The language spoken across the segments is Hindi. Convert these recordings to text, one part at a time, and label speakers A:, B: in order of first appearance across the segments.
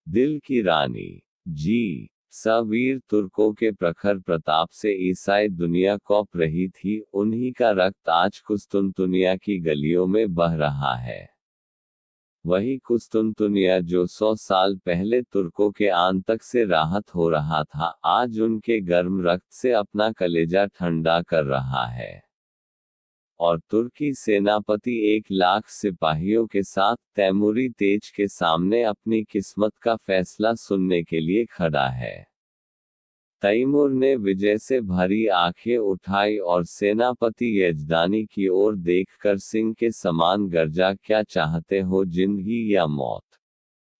A: दिल की रानी। जी। सवीर तुर्कों के प्रखर प्रताप से ईसाई दुनिया कौप रही थी, उन्हीं का रक्त आज कुस्तुनतुनिया की गलियों में बह रहा है। वही कुस्तुनतुनिया जो 100 साल पहले तुर्कों के आतंक से राहत हो रहा था, आज उनके गर्म रक्त से अपना कलेजा ठंडा कर रहा है। और तुर्की सेनापति 1 लाख सिपाहियों के साथ तैमूरी तेज के सामने अपनी किस्मत का फैसला सुनने के लिए खड़ा है। तैमूर ने विजय से भरी आंखें उठाई और सेनापति यजदानी की ओर देखकर सिंह के समान गर्जा, क्या चाहते हो, जिंदगी या मौत?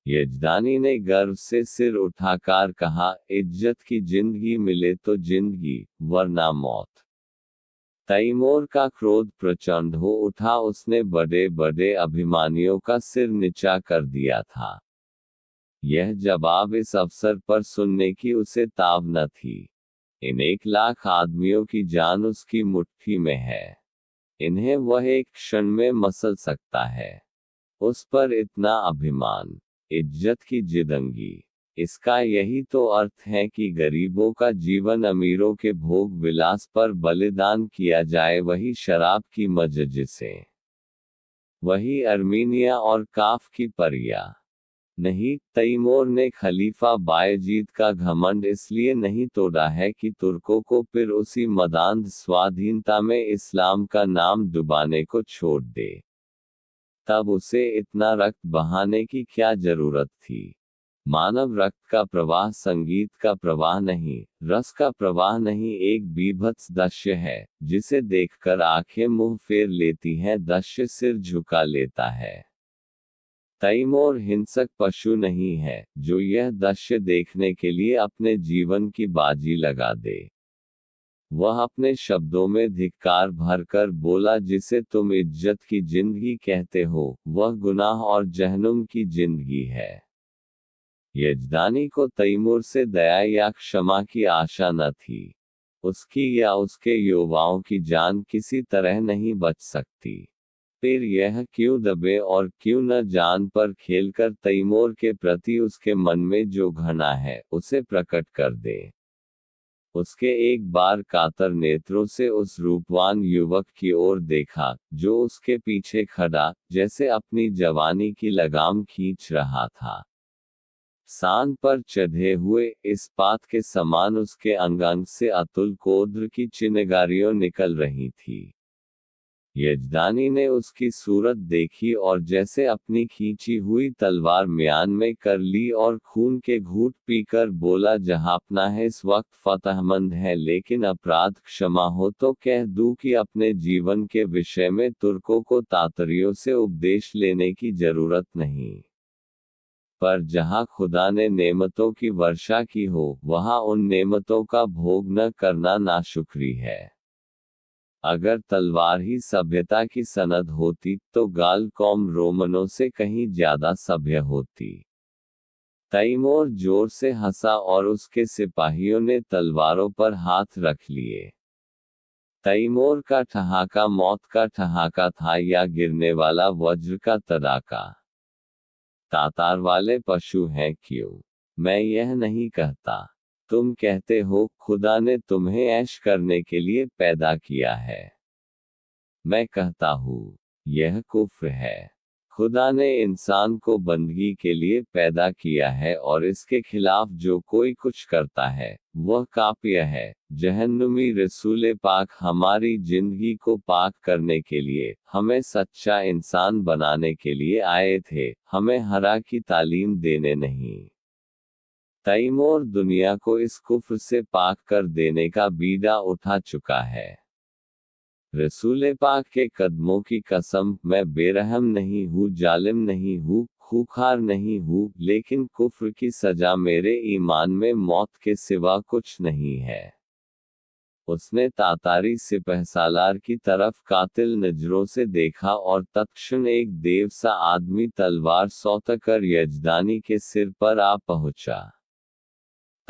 A: यजदानी ने गर्व से सिर उठाकर कहा, इज्जत की जिंदगी मिले तो जिंदगी, वरना मौत। तैमूर का क्रोध प्रचंड हो उठा, उसने बड़े बड़े अभिमानियों का सिर नीचा कर दिया था। यह जवाब इस अवसर पर सुनने की उसे ताव न थी। इन 1 लाख आदमियों की जान उसकी मुट्ठी में है। इन्हें वह एक क्षण में मसल सकता है। उस पर इतना अभिमान, इज्जत की जिदंगी। इसका यही तो अर्थ है कि गरीबों का जीवन अमीरों के भोग विलास पर बलिदान किया जाए, वही शराब की मजलिसें, वही अर्मीनिया और काफ की परिया। नहीं, तैमूर ने खलीफा बायजीद का घमंड इसलिए नहीं तोड़ा है कि तुर्कों को फिर उसी मदान्ध स्वाधीनता में इस्लाम का नाम डुबाने को छोड़ दे। तब उसे इतना रक्त बहाने की क्या जरूरत थी? मानव रक्त का प्रवाह संगीत का प्रवाह नहीं, रस का प्रवाह नहीं, एक बीभत्स दृश्य है, जिसे देखकर आंखें मुंह फेर लेती हैं, दृश्य सिर झुका लेता है। तैमूर हिंसक पशु नहीं है, जो यह दृश्य देखने के लिए अपने जीवन की बाजी लगा दे। वह अपने शब्दों में धिक्कार भरकर बोला, जिसे तुम इज्जत की जिंदगी कहते हो, वह गुनाह और जहन्नुम की जिंदगी है। यजदानी को तैमूर से दया या क्षमा की आशा न थी। उसकी या उसके युवाओं की जान किसी तरह नहीं बच सकती। फिर यह क्यों दबे और क्यों न जान पर खेलकर तैमूर के प्रति उसके मन में जो घृणा है, उसे प्रकट कर दे। उसके एक बार कातर नेत्रों से उस रूपवान युवक की ओर देखा, जो उसके पीछे खड़ा, जैसे अपनी जवानी की लगाम खींच रहा था। सान पर चढ़े हुए इस्पात के समान उसके अंग से अतुल क्रोध की चिंगारियां निकल रही थी। यजदानी ने उसकी सूरत देखी और जैसे अपनी खींची हुई तलवार म्यान में कर ली और खून के घूंट पीकर बोला, जहांपना है इस वक्त फतहमंद है, लेकिन अपराध क्षमा हो तो कह दूं कि अपने जीवन के विषय में तुर्कों को तातरियों से उपदेश लेने की जरूरत नहीं। पर जहां खुदा ने नेमतों की वर्षा की हो, वहां उन नेमतों का भोग न करना नाशुक्री है। अगर तलवार ही सभ्यता की सनद होती, तो गाल कौम रोमनों से कहीं ज्यादा सभ्य होती। तैमूर जोर से हंसा और उसके सिपाहियों ने तलवारों पर हाथ रख लिए। तैमूर का ठहाका मौत का ठहाका था या गिरने वाला वज्र का तड़ाका। तातार वाले पशु हैं क्यों? मैं यह नहीं कहता। तुम कहते हो, खुदा ने तुम्हें ऐश करने के लिए पैदा किया है। मैं कहता हूँ, यह कुफ्र है। खुदा ने इंसान को बंदगी के लिए पैदा किया है और इसके खिलाफ जो कोई कुछ करता है, वह काफ्य है। जहन्नुमी रसूल पाक हमारी जिंदगी को पाक करने के लिए, हमें सच्चा इंसान बनाने के लिए आए थे, हमें हरा की तालीम देने नहीं। तैमूर दुनिया को इस कुफ्र से पाक कर देने का बीड़ा उठा चुका है। रसूल पाक के कदमों की कसम, मैं बेरहम नहीं हूँ, जालिम नहीं हूँ, खूंखार नहीं हूँ, लेकिन कुफ्र की सजा मेरे ईमान में मौत के सिवा कुछ नहीं है। उसने तातारी सिपहसालार की तरफ कातिल नजरों से देखा और तत्क्षण एक देव सा आदमी तलवार सौंतकर यजदानी के सिर पर आ पहुंचा।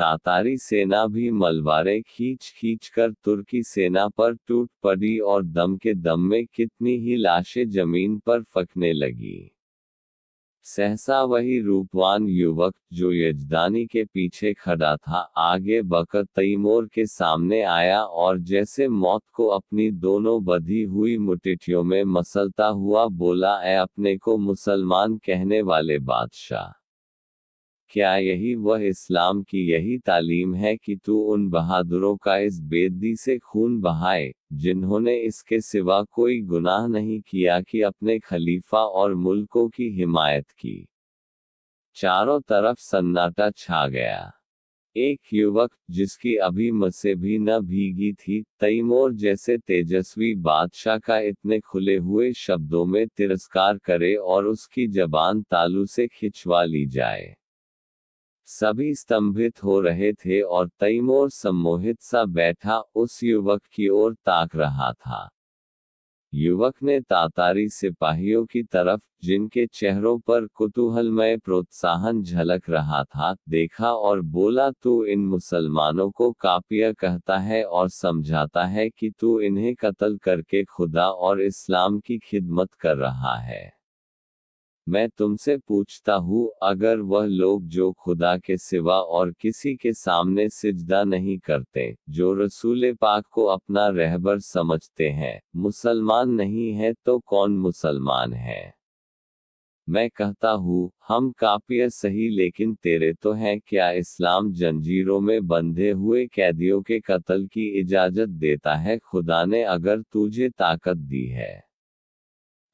A: तातारी सेना भी मलवारें खींच खींच कर तुर्की सेना पर टूट पड़ी और दम के दम में कितनी ही लाशें जमीन पर फकने लगी। सहसा वही रूपवान युवक जो यजदानी के पीछे खड़ा था आगे बढ़कर तैमूर के सामने आया और जैसे मौत को अपनी दोनों बंधी हुई मुट्ठियों में मसलता हुआ बोला, ऐ अपने को मुसलमान कहने वाले बादशाह, क्या यही वह इस्लाम की यही तालीम है कि तू उन बहादुरों का इस बेदर्दी से खून बहाए, जिन्होंने इसके सिवा कोई गुनाह नहीं किया कि अपने खलीफा और मुल्कों की हिमायत की। चारों तरफ सन्नाटा छा गया। एक युवक, जिसकी अभी मसे भी न भीगी थी, तैमूर जैसे तेजस्वी बादशाह का इतने खुले हुए शब्दों में तिरस्कार करे और उसकी जबान तालू से खिंचवा ली जाए। सभी स्तंभित हो रहे थे और तैमूर सम्मोहित सा बैठा उस युवक की ओर ताक रहा था। युवक ने तातारी सिपाहियों की तरफ, जिनके चेहरों पर कुतूहलमय प्रोत्साहन झलक रहा था, देखा और बोला, तू इन मुसलमानों को काफिर कहता है और समझाता है कि तू इन्हें कत्ल करके खुदा और इस्लाम की खिदमत कर रहा है। मैं तुमसे पूछता हूँ, अगर वह लोग जो खुदा के सिवा और किसी के सामने सिजदा नहीं करते, जो रसूल पाक को अपना रहबर समझते हैं, मुसलमान नहीं है तो कौन मुसलमान है? मैं कहता हूँ, हम काफिर सही, लेकिन तेरे तो हैं क्या इस्लाम जंजीरों में बंधे हुए कैदियों के कत्ल की इजाजत देता है? खुदा ने अगर तुझे ताकत दी है,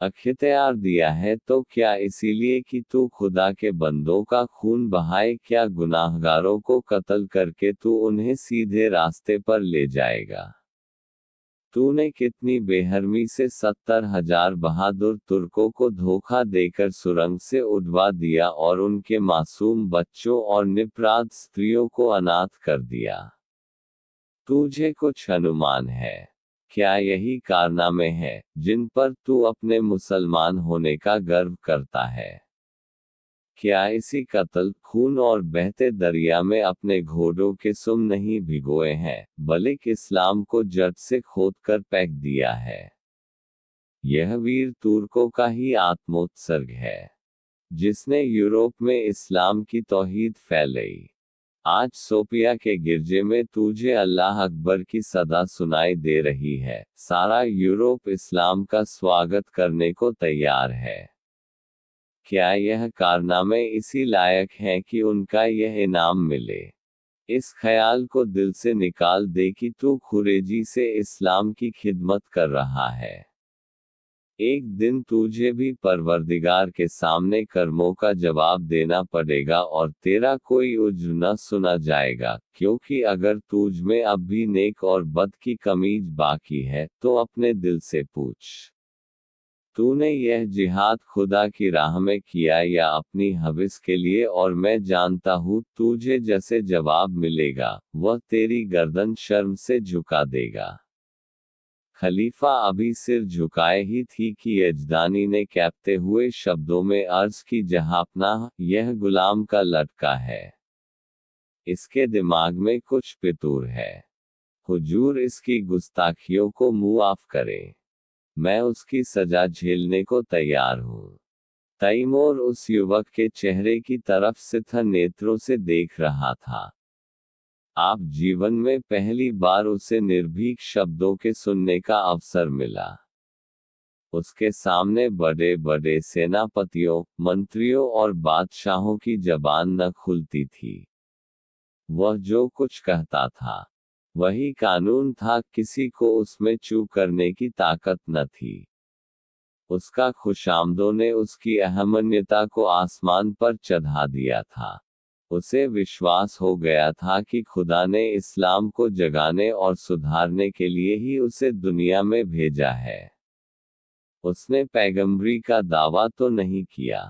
A: अख्तियार दिया है, तो क्या इसीलिए कि तू खुदा के बंदों का खून बहाए? क्या गुनाहगारों को कत्ल करके तू उन्हें सीधे रास्ते पर ले जाएगा? तूने कितनी बेहरमी से 70,000 बहादुर तुर्कों को धोखा देकर सुरंग से उड़वा दिया और उनके मासूम बच्चों और निरपराध स्त्रियों को अनाथ कर दिया। तुझे कुछ अनुमान है? क्या यही कारनामे हैं, जिन पर तू अपने मुसलमान होने का गर्व करता है? क्या इसी कत्ल, खून और बहते दरिया में अपने घोड़ों के सुम नहीं भिगोए हैं, बल्कि इस्लाम को जड़ से खोद कर फेंक दिया है? यह वीर तुर्कों का ही आत्मोत्सर्ग है, जिसने यूरोप में इस्लाम की तौहीद फैलाई। आज सोफिया के गिरजे में तुझे अल्लाह अकबर की सदा सुनाई दे रही है। सारा यूरोप इस्लाम का स्वागत करने को तैयार है। क्या यह कारनामे इसी लायक हैं कि उनका यह इनाम मिले? इस ख्याल को दिल से निकाल दे कि तू खुरेजी से इस्लाम की खिदमत कर रहा है। एक दिन तुझे भी परवरदिगार के सामने कर्मों का जवाब देना पड़ेगा और तेरा कोई उज्र न सुना जाएगा, क्योंकि अगर तुझ में अब भी नेक और बद की कमीज बाकी है, तो अपने दिल से पूछ, तूने यह जिहाद खुदा की राह में किया या अपनी हविस के लिए? और मैं जानता हूँ तुझे जैसे जवाब मिलेगा, वह तेरी गर्दन शर्म से झुका देगा। खलीफा अभी सिर झुकाए ही थी कि यजदानी ने कहते हुए शब्दों में अर्ज की, जहांपनाह, यह गुलाम का लटका है। इसके दिमाग में कुछ फितूर है। हुजूर इसकी गुस्ताखियों को मुआफ करे। मैं उसकी सजा झेलने को तैयार हूँ। तैमूर उस युवक के चेहरे की तरफ सिथा नेत्रों से देख रहा था। आप जीवन में पहली बार उसे निर्भीक शब्दों के सुनने का अवसर मिला। उसके सामने बड़े बड़े सेनापतियों, मंत्रियों और बादशाहों की जबान न खुलती थी। वह जो कुछ कहता था, वही कानून था, किसी को उसमें चूक करने की ताकत न थी। उसका खुशामदों ने उसकी अहमन्यता को आसमान पर चढ़ा दिया था। उसे विश्वास हो गया था कि खुदा ने इस्लाम को जगाने और सुधारने के लिए ही उसे दुनिया में भेजा है। उसने पैगंबरी का दावा तो नहीं किया,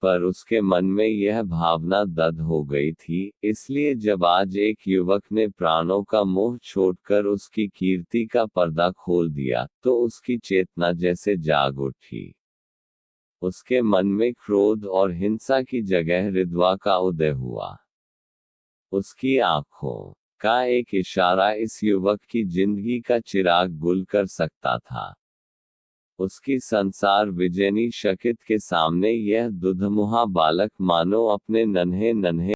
A: पर उसके मन में यह भावना दृढ़ हो गई थी, इसलिए जब आज एक युवक ने प्राणों का मोह छोड़कर उसकी कीर्ति का पर्दा खोल दिया, तो उसकी चेतना जैसे जाग उठी। उसके मन में क्रोध और हिंसा की जगह रिद्वा का उदय हुआ। उसकी आंखों का एक इशारा इस युवक की जिंदगी का चिराग गुल कर सकता था। उसकी संसार विजयनी शकित के सामने यह दुधमुहा बालक मानो अपने नन्हे नन्हे